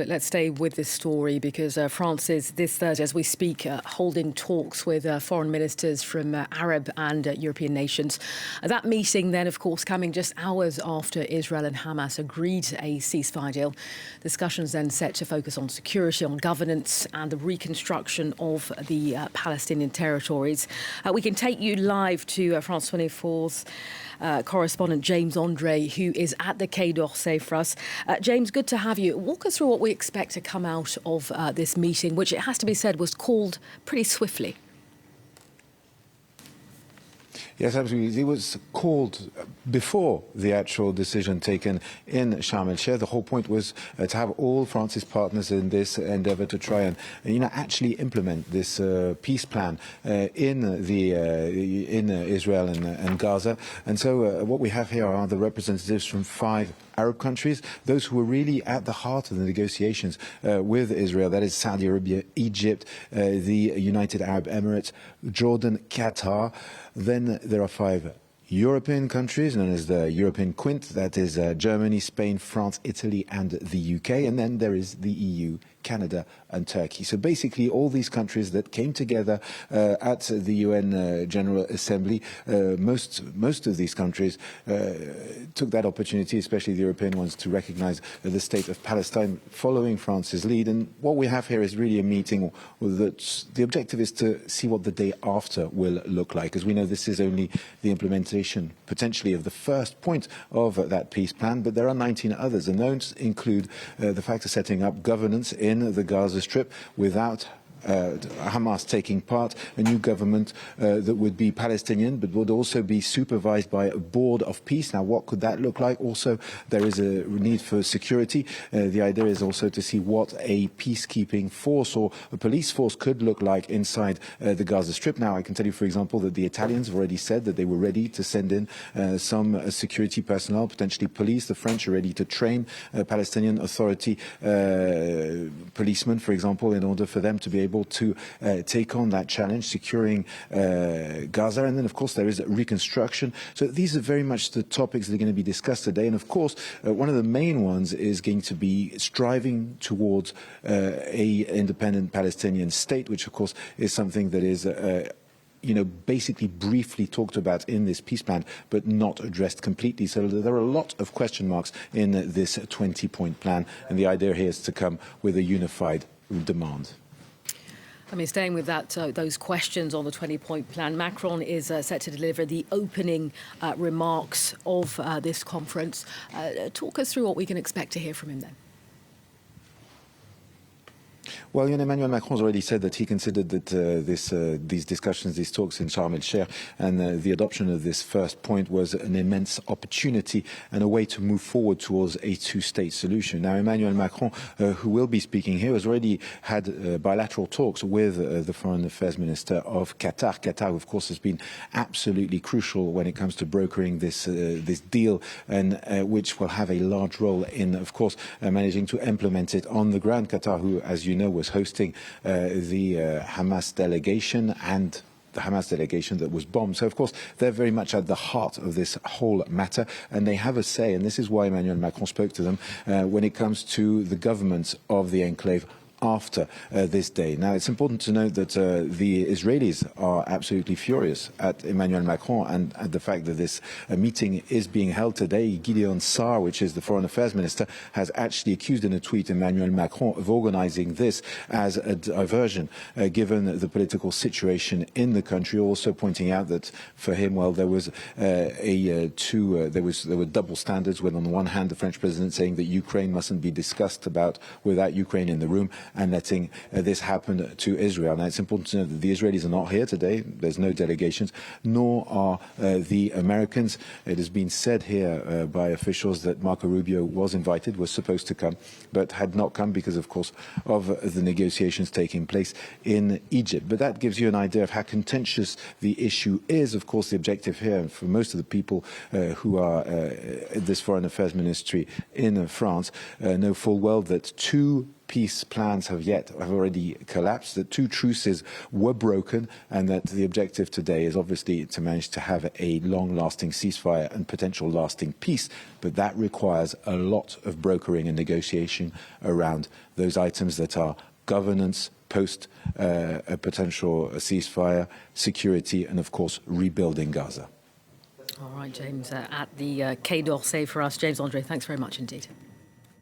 Let's stay with this story because France is this Thursday, as we speak, holding talks with foreign ministers from Arab and European nations. That meeting then, of course, coming just hours after Israel and Hamas agreed a ceasefire deal. Discussions then set to focus on security, on governance and the reconstruction of the Palestinian territories. We can take you live to France 24's correspondent James André, who is at the Quai d'Orsay for us. James, good to have you. Walk us through what we expect to come out of this meeting, which, it has to be said, was called pretty swiftly. Yes, absolutely. It was called before the actual decision taken in Sharm el-Sheikh. The whole point was to have all France's partners in this endeavour to try and actually implement this peace plan in Israel and Gaza. And so what we have here are the representatives from 5 Arab countries, those who were really at the heart of the negotiations with Israel. That is Saudi Arabia, Egypt, the United Arab Emirates, Jordan, Qatar. Then there are 5 European countries known as the European Quint. That is Germany, Spain, France, Italy and the UK. And then there is the EU, Canada and Turkey. So basically all these countries that came together at the UN General Assembly, most of these countries took that opportunity, especially the European ones, to recognize the state of Palestine following France's lead. And what we have here is really a meeting that the objective is to see what the day after will look like. As we know, this is only the implementation potentially of the first point of that peace plan, but there are 19 others, and those include the fact of setting up governance in the Gaza Strip without Hamas taking part, a new government that would be Palestinian but would also be supervised by a board of peace. Now, what could that look like? Also, there is a need for security. The idea is also to see what a peacekeeping force or a police force could look like inside the Gaza Strip. Now, I can tell you, for example, that the Italians have already said that they were ready to send in some security personnel, potentially police. The French are ready to train Palestinian Authority policemen, for example, in order for them to be able to take on that challenge, securing Gaza. And then, of course, there is reconstruction. So these are very much the topics that are going to be discussed today. And, of course, one of the main ones is going to be striving towards a independent Palestinian state, which, of course, is something that is basically briefly talked about in this peace plan, but not addressed completely. So there are a lot of question marks in this 20-point plan. And the idea here is to come with a unified demand. I mean, staying with that, those questions on the 20-point plan, Macron is set to deliver the opening remarks of this conference. Talk us through what we can expect to hear from him then. Well, Emmanuel Macron has already said that he considered that these discussions, these talks in Sharm el-Sheikh and the adoption of this first point was an immense opportunity and a way to move forward towards a two-state solution. Now, Emmanuel Macron, who will be speaking here, has already had bilateral talks with the Foreign Affairs Minister of Qatar. Qatar, of course, has been absolutely crucial when it comes to brokering this deal, and which will have a large role in, of course, managing to implement it on the ground. Qatar, who, as you know, was hosting the Hamas delegation and the Hamas delegation that was bombed. So, of course, they're very much at the heart of this whole matter, and they have a say, and this is why Emmanuel Macron spoke to them when it comes to the government of the enclave after this day. Now, it's important to note that the Israelis are absolutely furious at Emmanuel Macron and at the fact that this meeting is being held today. Gideon Saar, which is the Foreign Affairs Minister, has actually accused in a tweet Emmanuel Macron of organizing this as a diversion, given the political situation in the country, also pointing out that for him, well, there was there were double standards, when on the one hand the French president saying that Ukraine mustn't be discussed about without Ukraine in the room, and letting this happen to Israel. Now, it's important to know that the Israelis are not here today. There's no delegations, nor are the Americans. It has been said here by officials that Marco Rubio was invited, was supposed to come, but had not come because, of course, of the negotiations taking place in Egypt. But that gives you an idea of how contentious the issue is. Of course, the objective here, for most of the people who are at this Foreign Affairs Ministry in France, know full well that 2 peace plans have already collapsed, that 2 truces were broken, and that the objective today is obviously to manage to have a long-lasting ceasefire and potential lasting peace. But that requires a lot of brokering and negotiation around those items that are governance, post a potential ceasefire, security, and of course rebuilding Gaza. All right, James, at the Quai d'Orsay for us. James, André, thanks very much indeed.